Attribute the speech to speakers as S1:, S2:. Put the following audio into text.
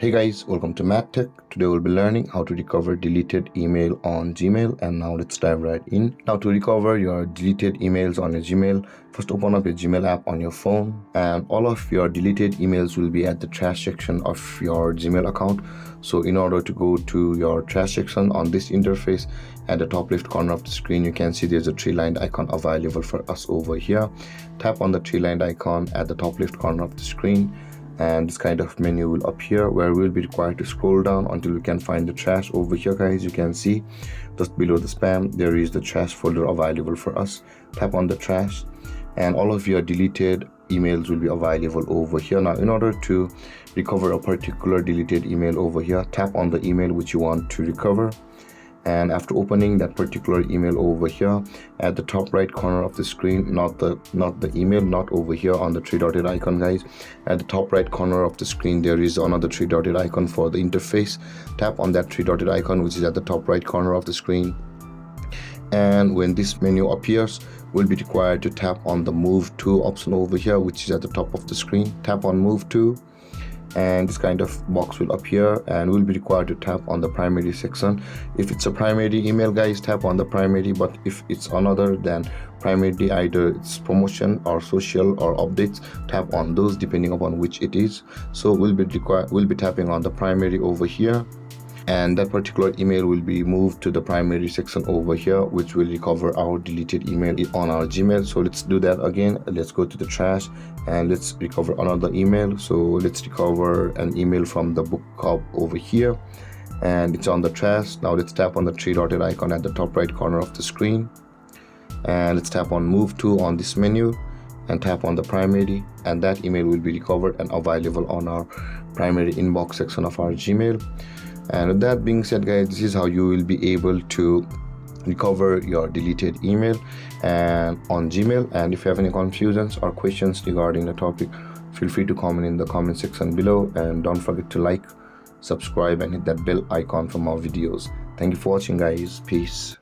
S1: Hey guys, welcome to Matt Tech. Today we'll be learning how to recover deleted email on Gmail, and now let's dive right in. Now to recover your deleted emails on your Gmail, first open up your Gmail app on your phone, and all of your deleted emails will be at the trash section of your Gmail account. So in order to go to your trash section on this interface, at the top left corner of the screen you can see there's a three-lined icon available for us over here. Tap on the three-lined icon at the top left corner of the screen, and this kind of menu will appear where we'll be required to scroll down until we can find the trash. Over here guys, you can see just below the spam there is the trash folder available for us. Tap on the trash and all of your deleted emails will be available over here. Now in order to recover a particular deleted email over here, tap on the email which you want to recover, and after opening that particular email over here at the top right corner of the screen, not the email, not over here on the three dotted icon guys, at the top right corner of the screen there is another three dotted icon for the interface. Tap on that three dotted icon which is at the top right corner of the screen, and when this menu appears we'll be required to tap on the move to option over here which is at the top of the screen. Tap on move to, and this kind of box will appear and we'll be required to tap on the primary section. If it's a primary email guys, tap on the primary, but if it's another than primary, either it's promotion or social or updates, tap on those depending upon which it is. So we'll be tapping on the primary over here, and that particular email will be moved to the primary section over here which will recover our deleted email on our Gmail. So let's do that again. Let's go to the trash and let's recover another email. So let's recover an email from the book club over here, and it's on the trash. Now let's tap on the three dotted icon at the top right corner of the screen, and let's tap on move to on this menu and tap on the primary, and that email will be recovered and available on our primary inbox section of our Gmail. And with that being said guys, this is how you will be able to recover your deleted email and on Gmail. And if you have any confusions or questions regarding the topic, feel free to comment in the comment section below, and don't forget to like, subscribe and hit that bell icon for more videos. Thank you for watching guys. Peace.